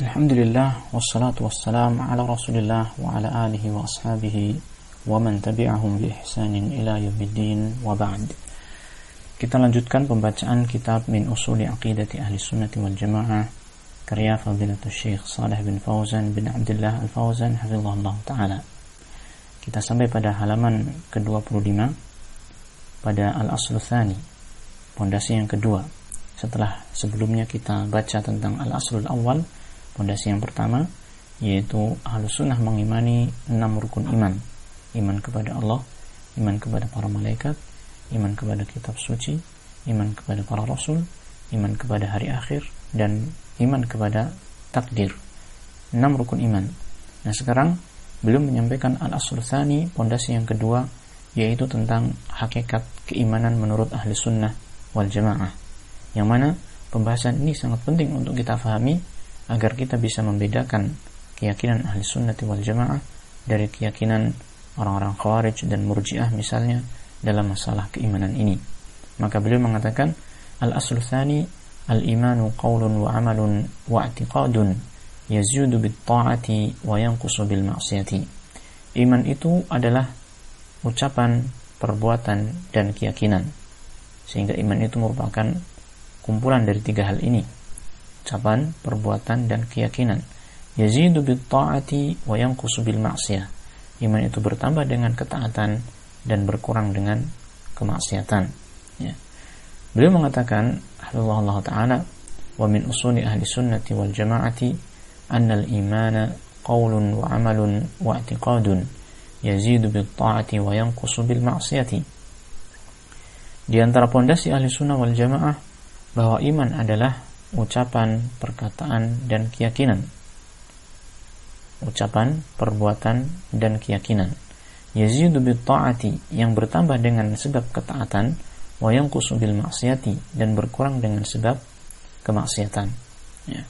Alhamdulillah, wassalatu wassalam ala rasulillah wa ala alihi wa ashabihi wa man tabi'ahum bi ihsanin ila yaumiddin wa ba'd. Kita lanjutkan pembacaan kitab Min Usuli Aqidati Ahli Sunnati wal Jamaah karya Fadilatul Syekh Shalih bin Fauzan bin Abdullah Al-Fauzan hafizahullah ta'ala. Kita sampai pada halaman ke-25 pada Al-Aslu Tsani, pondasi yang kedua. Setelah sebelumnya kita baca tentang Al-Aslul Awal, pondasi yang pertama, yaitu Ahlus Sunnah mengimani 6 rukun iman. Iman kepada Allah, iman kepada para malaikat, iman kepada kitab suci, iman kepada para rasul, iman kepada hari akhir, dan iman kepada takdir. 6 rukun iman. Nah, sekarang belum menyampaikan Al-Aslu Tsani, pondasi yang kedua, yaitu tentang hakikat keimanan menurut Ahli Sunnah wal Jamaah, yang mana pembahasan ini sangat penting untuk kita fahami agar kita bisa membedakan keyakinan Ahli Sunnati wal Jamaah dari keyakinan orang-orang Khawarij dan Murji'ah misalnya dalam masalah keimanan ini. Maka beliau mengatakan Al-Aslu Tsani al-imanu qawlun wa amalun wa i'tiqadun yazidu bit-ta'ati wa yanqusu bil-ma'siyati. Iman itu adalah ucapan, perbuatan, dan keyakinan. Sehingga iman itu merupakan kumpulan dari 3 hal ini: ucapan, perbuatan, dan keyakinan. Yazidu bit-ta'ati wa yanqusu bil-ma'siyah. Iman itu bertambah dengan ketaatan dan berkurang dengan kemaksiatan. Ya. Beliau mengatakan, Allah Ta'ala, wa min usuli ahli sunnati wal jama'ati annal imana qawlun wa amalun wa i'tiqadun yazidu bit-ta'ati wa yanqusu bil-ma'siyati. Di antara pondasi ahli sunnah wal jamaah bahwa iman adalah ucapan, perkataan, dan keyakinan. Ucapan, perbuatan, dan keyakinan. Yazidu bit-ta'ati, yang bertambah dengan sebab ketaatan, wa yanqusu bil ma'siyati, dan berkurang dengan sebab kemaksiatan. Ya.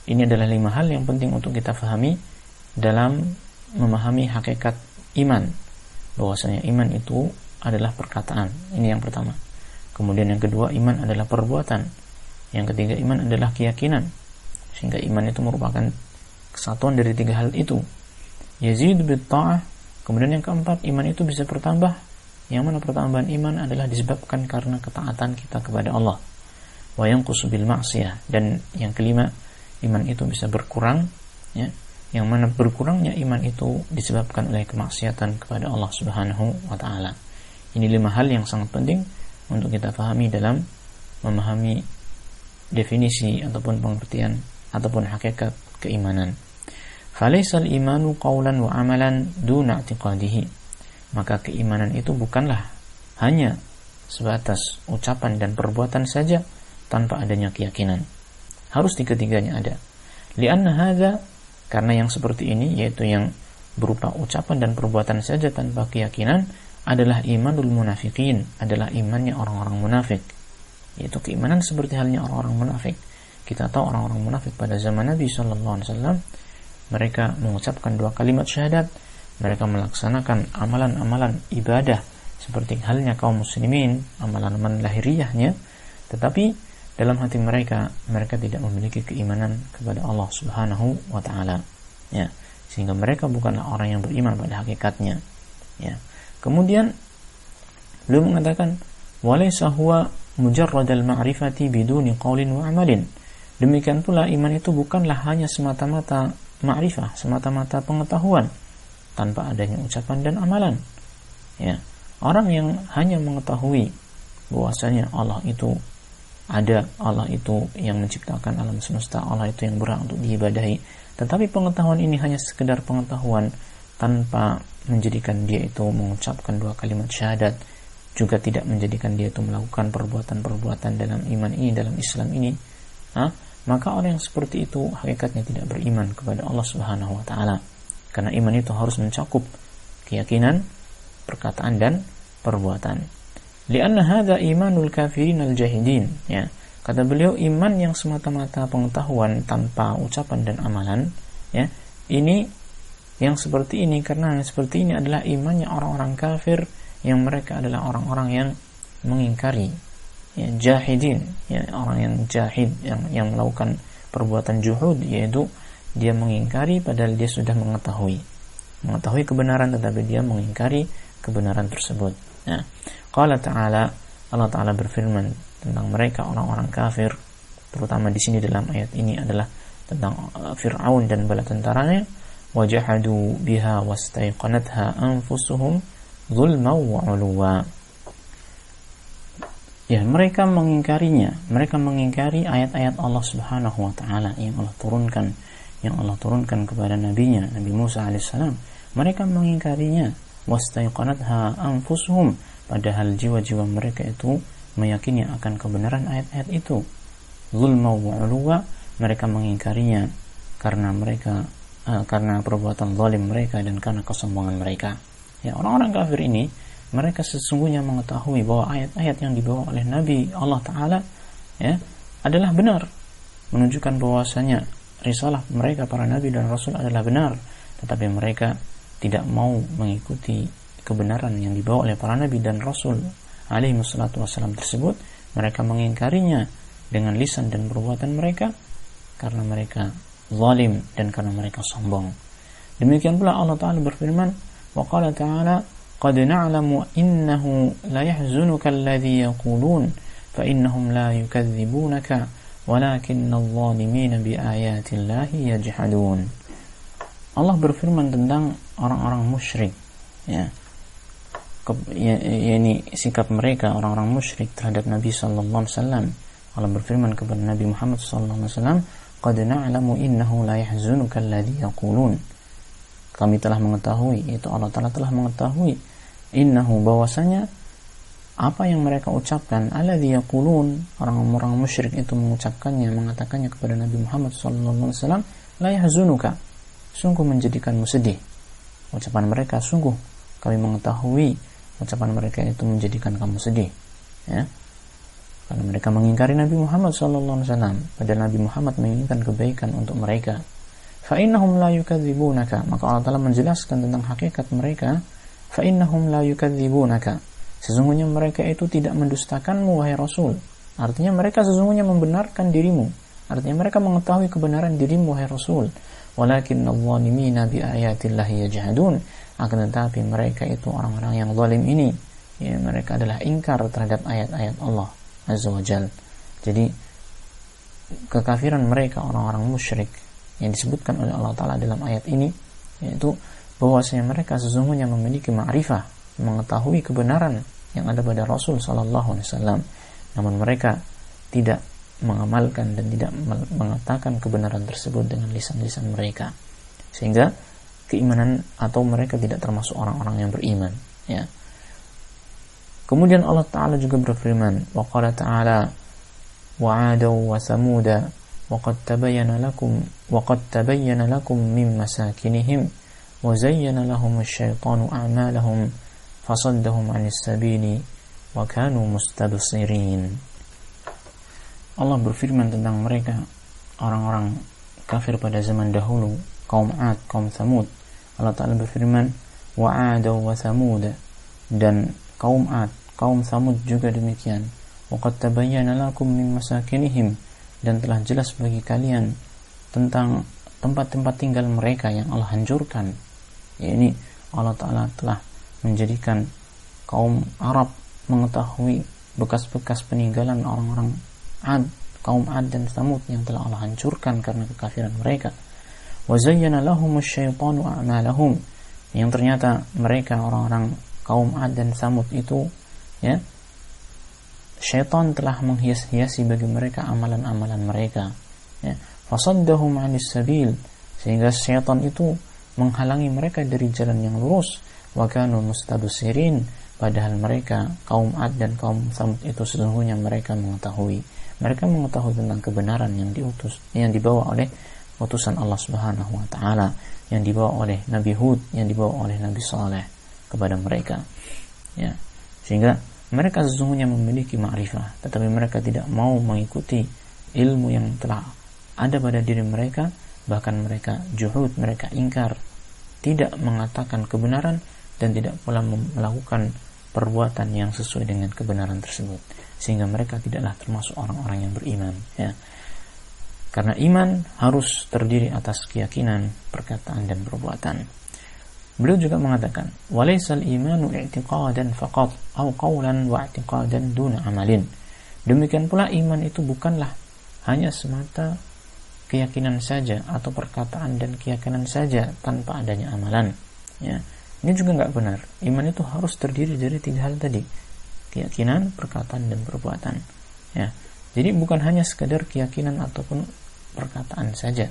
Ini adalah 5 hal yang penting untuk kita fahami dalam memahami hakikat iman. Bahwasanya iman itu adalah perkataan. Ini yang pertama. Kemudian yang kedua, iman adalah perbuatan. Yang ketiga, iman adalah keyakinan. Sehingga iman itu merupakan kesatuan dari 3 hal itu. Yazidu bit-ta'ah. Kemudian yang keempat, iman itu bisa bertambah. Yang mana pertambahan iman adalah disebabkan karena ketaatan kita kepada Allah. Wa yanqusu bil ma'siyah. Dan yang kelima, iman itu bisa berkurang, ya. Yang mana berkurangnya iman itu disebabkan oleh kemaksiatan kepada Allah Subhanahu wa ta'ala. Ini 5 hal yang sangat penting untuk kita pahami dalam memahami definisi ataupun pengertian ataupun hakikat keimanan. Falaisal imanu qawlan wa amalan duna i'tiqadihi. Maka keimanan itu bukanlah hanya sebatas ucapan dan perbuatan saja tanpa adanya keyakinan. Harus ketiganya ada. Lianna hadza, karena yang seperti ini, yaitu yang berupa ucapan dan perbuatan saja tanpa keyakinan, adalah imanul munafiqin, adalah imannya orang-orang munafik. Yaitu keimanan seperti halnya orang-orang munafik. Kita tahu orang-orang munafik pada zaman Nabi SAW, mereka mengucapkan 2 kalimat syahadat, mereka melaksanakan amalan-amalan ibadah seperti halnya kaum muslimin, amalan-amalan lahiriahnya, tetapi dalam hati mereka tidak memiliki keimanan kepada Allah Subhanahu wa ta'ala. Ya, sehingga mereka bukanlah orang yang beriman pada hakikatnya. Ya. Kemudian beliau mengatakan walaysa huwa mujarradal ma'rifati biduni qaulin wa amalin. Demikian pula iman itu bukanlah hanya semata-mata ma'rifah, semata-mata pengetahuan tanpa adanya ucapan dan amalan. Ya. Orang yang hanya mengetahui bahwasanya Allah itu ada, Allah itu yang menciptakan alam semesta, Allah itu yang berhak untuk diibadahi, tetapi pengetahuan ini hanya sekedar pengetahuan tanpa menjadikan dia itu mengucapkan 2 kalimat syahadat, juga tidak menjadikan dia itu melakukan perbuatan-perbuatan dalam iman ini, dalam Islam ini, maka orang yang seperti itu hakikatnya tidak beriman kepada Allah Subhanahu wa ta'ala. Karena iman itu harus mencakup keyakinan, perkataan, dan perbuatan. Lianna hadza imanul kafirin al-jahidin. Ya. Kata beliau, iman yang semata-mata pengetahuan tanpa ucapan dan amalan, ya, ini yang seperti ini, karena yang seperti ini adalah imannya orang-orang kafir, yang mereka adalah orang-orang yang mengingkari, ya, jahidin, ya, orang yang jahid, yang melakukan perbuatan juhud, yaitu dia mengingkari padahal dia sudah mengetahui kebenaran, tetapi dia mengingkari kebenaran tersebut. Nah, qala ta'ala, Allah Ta'ala berfirman tentang mereka orang-orang kafir, terutama di sini dalam ayat ini adalah tentang Fir'aun dan bala tentaranya. Wajahadu biha wastaiqanatha anfusuhum zulman wa 'uluwa. Ya, mereka mengingkarinya, mereka mengingkari ayat-ayat Allah Subhanahu wa taala yang Allah turunkan kepada nabinya, Nabi Musa alaihissalam. Mereka mengingkarinya, wastaiqanatha anfusuhum, padahal jiwa-jiwa mereka itu meyakini akan kebenaran ayat-ayat itu. Zulman wa 'uluwa, mereka mengingkarinya karena perbuatan zalim mereka dan karena kesombongan mereka. Ya, orang-orang kafir ini mereka sesungguhnya mengetahui bahwa ayat-ayat yang dibawa oleh Nabi Allah Ta'ala ya, adalah benar, menunjukkan bahwasanya risalah mereka para Nabi dan Rasul adalah benar, tetapi mereka tidak mau mengikuti kebenaran yang dibawa oleh para Nabi dan Rasul alaihi wassalatu wassalam tersebut. Mereka mengingkarinya dengan lisan dan perbuatan mereka karena mereka zalim dan karena mereka sombong. Demikian pula Allah Ta'ala berfirman, wa qala ta'ala قد نعلم إنه لا يحزنك الذي يقولون فإنهم لا يكذبونك ولكن الظالمين بآيات الله يجحدون. Allah berfirman tentang orang-orang musyrik, ya, yakni sikap mereka orang-orang musyrik terhadap Nabi sallallahu alaihi wasallam. Allah berfirman kepada Nabi Muhammad sallallahu alaihi wasallam, qad na'lamu innahu la yahzunuka alladhi yaqulun. Kami telah mengetahui, itu Allah Ta'ala telah mengetahui, innahu, bahwasanya apa yang mereka ucapkan, alladhi yaqulun, orang-orang musyrik itu mengucapkannya, mengatakannya kepada Nabi Muhammad SAW, la yahzunuka, sungguh menjadikanmu sedih. Ucapan mereka, sungguh kami mengetahui ucapan mereka itu menjadikan kamu sedih, ya, karena mereka mengingkari Nabi Muhammad SAW, padahal Nabi Muhammad menginginkan kebaikan untuk mereka. Fa innahum la yukadzibunaka, maka Allah Ta'ala menjelaskan tentang hakikat mereka. Fa innahum la yukadzibunaka, sesungguhnya mereka itu tidak mendustakanmu wahai Rasul. Artinya mereka sesungguhnya membenarkan dirimu, artinya mereka mengetahui kebenaran dirimu wahai Rasul. Walakinnal zalimina bi ayatillahi yajhadun, akan tetapi mereka itu orang-orang yang zalim ini, ya, mereka adalah ingkar terhadap ayat-ayat Allah Azza wa Jalla. Jadi kekafiran mereka orang-orang musyrik yang disebutkan oleh Allah Ta'ala dalam ayat ini, yaitu bahwasanya mereka sesungguhnya memiliki ma'rifah, mengetahui kebenaran yang ada pada Rasul sallallahu alaihi wasallam, namun mereka tidak mengamalkan dan tidak mengatakan kebenaran tersebut dengan lisan-lisan mereka, sehingga keimanan atau mereka tidak termasuk orang-orang yang beriman, ya. Kemudian Allah Ta'ala juga berfirman, wa qala ta'ala wa 'adaw wa samuda wa qad tabayyana lakum min masakinihim وَزَيَّنَ لَهُمُ الشَّيْطَانُ أَعْمَالَهُمْ فَصَدَّهُمْ عَنِ السَّبِيلِ وَكَانُوا مُسْتَبْصِرِينَ. Allah berfirman tentang mereka orang-orang kafir pada zaman dahulu, kaum 'Ad, kaum Tsamud. Allah Ta'ala berfirman, وَعَادَ وَثَمُودَ, dan kaum 'Ad, kaum Tsamud juga demikian. وَقَدْ تَبَيَّنَ لَكُمْ مِنْ مَسَاكِنِهِمْ, dan telah jelas bagi kalian tentang tempat-tempat tinggal mereka yang Allah hancurkan. Ya, ini Allah Ta'ala telah menjadikan kaum Arab mengetahui bekas-bekas peninggalan orang-orang Ad, kaum Ad dan Tsamud yang telah Allah hancurkan karena kekafiran mereka. Wa zayyana lahumus syaitanu a'malahum, yang ternyata mereka orang-orang kaum Ad dan Tsamud itu, ya, syaitan telah menghias-hiasi bagi mereka amalan-amalan mereka, ya. Fasaddahum 'anis sabil, sehingga syaitan itu menghalangi mereka dari jalan yang lurus. Wa kanu mustabsirin, padahal mereka kaum Ad dan kaum Tsamud itu sesungguhnya mereka mengetahui tentang kebenaran yang dibawa oleh utusan Allah Subhanahu wa taala, yang dibawa oleh Nabi Hud, yang dibawa oleh Nabi Saleh kepada mereka, ya. Sehingga mereka sesungguhnya memiliki ma'rifah, tetapi mereka tidak mau mengikuti ilmu yang telah ada pada diri mereka. Bahkan mereka juhud, mereka ingkar, tidak mengatakan kebenaran dan tidak pula melakukan perbuatan yang sesuai dengan kebenaran tersebut, sehingga mereka tidaklah termasuk orang-orang yang beriman, ya. Karena iman harus terdiri atas keyakinan, perkataan dan perbuatan. Beliau juga mengatakan, "Walaysal imanu i'tiqadan faqat aw qawlan wa i'tiqadan duna amalin." Demikian pula iman itu bukanlah hanya semata keyakinan saja atau perkataan dan keyakinan saja tanpa adanya amalan. Ya, ini juga nggak benar. Iman itu harus terdiri dari 3 hal tadi: keyakinan, perkataan dan perbuatan. Ya, jadi bukan hanya sekadar keyakinan ataupun perkataan saja.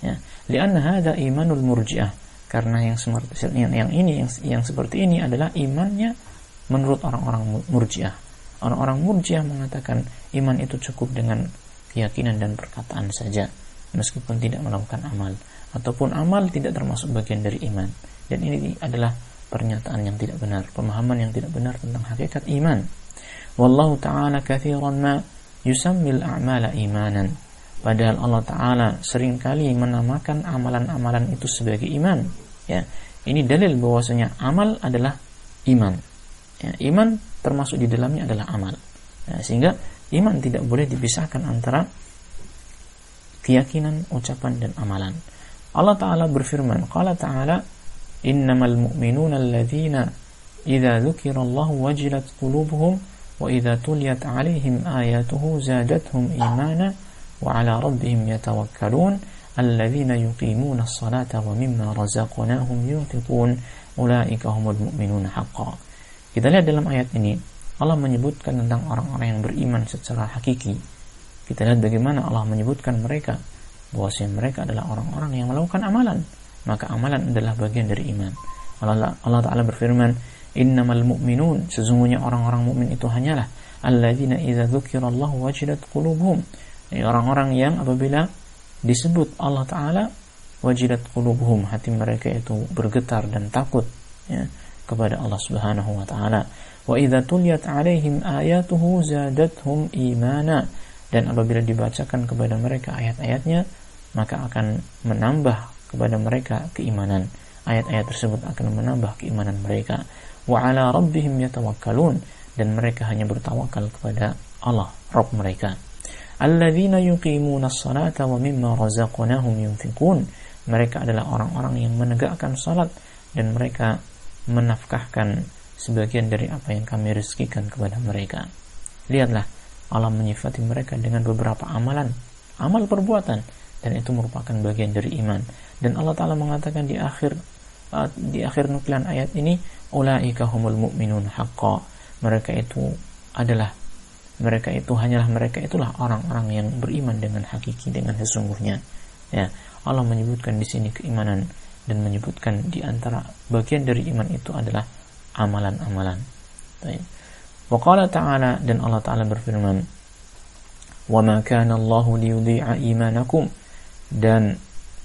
Ya, li'anna hadza imanul murji'ah. Karena yang seperti ini adalah imannya menurut orang-orang murji'ah. Orang-orang murji'ah mengatakan iman itu cukup dengan keyakinan dan perkataan saja, meskipun tidak melakukan amal, ataupun amal tidak termasuk bagian dari iman. Dan ini adalah pernyataan yang tidak benar, pemahaman yang tidak benar tentang hakikat iman. Wallahu ta'ala katsiran ma yusammil a'mala imanan. Padahal Allah Ta'ala seringkali menamakan amalan-amalan itu sebagai iman. Ya, ini dalil bahwasanya amal adalah iman. Ya, iman termasuk di dalamnya adalah amal. Ya, sehingga iman tidak boleh dipisahkan antara keyakinan, ucapan dan amalan. Allah Ta'ala berfirman, Qala Ta'ala, "Innamal mu'minuna alladhina idza dzukirallahu wajilat qulubuhum wa idza tuliyat 'alaihim ayatuhu zadatuhum imana wa 'ala rabbihim yatawakkalun alladzina yuqimuna as-salata wa mimma razaqnahum yunfiqun ulaika humul mu'minuna haqqan." Kita lihat dalam ayat ini Allah menyebutkan tentang orang-orang yang beriman secara hakiki. Kita lihat bagaimana Allah menyebutkan mereka, bahwasanya mereka adalah orang-orang yang melakukan amalan, maka amalan adalah bagian dari iman. Allah Ta'ala berfirman, "Innamal mu'minun," sesungguhnya orang-orang mukmin itu hanyalah alladzina idza dzukirallahu wajilat qulubuhum, orang-orang yang apabila disebut Allah Ta'ala wajilat qulubuhum, hati mereka itu bergetar dan takut, ya, kepada Allah Subhanahu wa Ta'ala. Wa idza tuliyat 'alaihim ayatuhu zadatuhum imana, dan apabila dibacakan kepada mereka ayat-ayatnya, maka akan menambah kepada mereka keimanan. Ayat-ayat tersebut akan menambah keimanan mereka. Wa 'ala rabbihim yatawakkalun, dan mereka hanya bertawakal kepada Allah, Rabb mereka. Alladzina yuqimuna as-salata wa mimma razaqnahum yunfiqun, mereka adalah orang-orang yang menegakkan salat dan mereka menafkahkan sebagian dari apa yang kami rezekikan kepada mereka. Lihatlah, Allah menyifati mereka dengan beberapa amalan, amal perbuatan, dan itu merupakan bagian dari iman. Dan Allah Ta'ala mengatakan di akhir nukilan ayat ini, ulaika humul mu'minun haqqan, mereka itulah orang-orang yang beriman dengan hakiki, dengan sesungguhnya. Ya, Allah menyebutkan di sini keimanan dan menyebutkan di antara bagian dari iman itu adalah amalan-amalan. Baik. Wa qala ta'ala, dan Allah Ta'ala berfirman, "Wa ma kana Allahu liyudhi'a imanakum," dan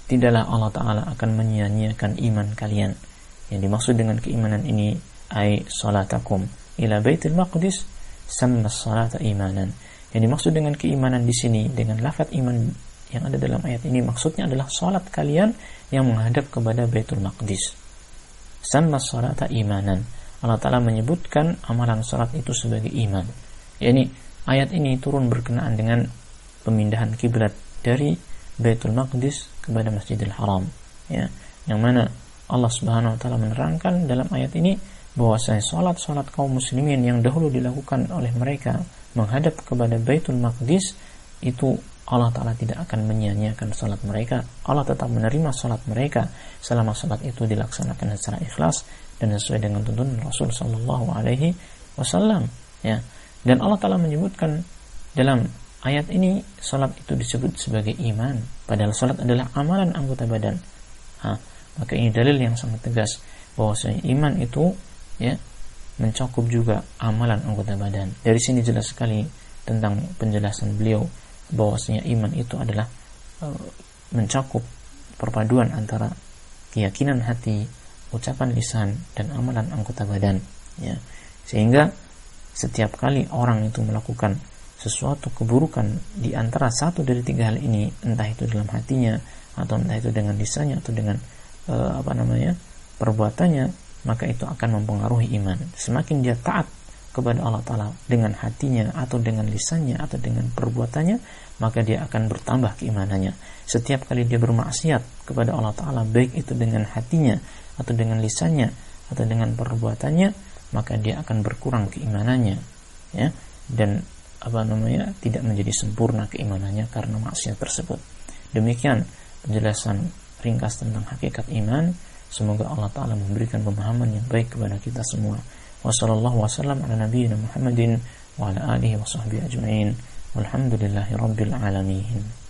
tidaklah Allah Ta'ala akan menyia-nyiakan iman kalian. Yang dimaksud dengan keimanan ini ai salatakum ila Baitul Maqdis samma salata imanan. Yang dimaksud dengan keimanan di sini dengan lafaz iman yang ada dalam ayat ini maksudnya adalah salat kalian yang menghadap kepada Baitul Maqdis. Samma salata imanan. Allah Ta'ala menyebutkan amalan salat itu sebagai iman. Yani ayat ini turun berkenaan dengan pemindahan kiblat dari Baitul Maqdis kepada Masjidil Haram. Ya, yang mana Allah Subhanahu wa Ta'ala menerangkan dalam ayat ini bahwasanya salat-salat kaum muslimin yang dahulu dilakukan oleh mereka menghadap kepada Baitul Maqdis itu Allah Ta'ala tidak akan menyia-nyiakan salat mereka. Allah tetap menerima salat mereka selama salat itu dilaksanakan secara ikhlas dan sesuai dengan tuntunan Rasul sallallahu alaihi wasallam. Ya. Dan Allah Ta'ala menyebutkan dalam ayat ini salat itu disebut sebagai iman, padahal salat adalah amalan anggota badan. Maka ini dalil yang sangat tegas bahwasanya iman itu, ya, mencakup juga amalan anggota badan. Dari sini jelas sekali tentang penjelasan beliau bahwasanya iman itu adalah mencakup perpaduan antara keyakinan hati, ucapan lisan dan amalan anggota badan. Ya. Sehingga setiap kali orang itu melakukan sesuatu keburukan di antara satu dari 3 hal ini, entah itu dalam hatinya atau entah itu dengan lisannya atau dengan perbuatannya, maka itu akan mempengaruhi iman. Semakin dia taat kepada Allah Ta'ala dengan hatinya atau dengan lisannya atau dengan perbuatannya, maka dia akan bertambah keimanannya. Setiap kali dia bermaksiat kepada Allah Ta'ala, baik itu dengan hatinya atau dengan lisannya atau dengan perbuatannya, maka dia akan berkurang keimanannya, ya, dan tidak menjadi sempurna keimanannya karena maksiat tersebut. Demikian penjelasan ringkas tentang hakikat iman. Semoga Allah Ta'ala memberikan pemahaman yang baik kepada kita semua. Wassallallahu wasallam ala nabiyyina Muhammadin wa ala alihi wa sahbihi ajma'in. Walhamdulillahi rabbil alamin.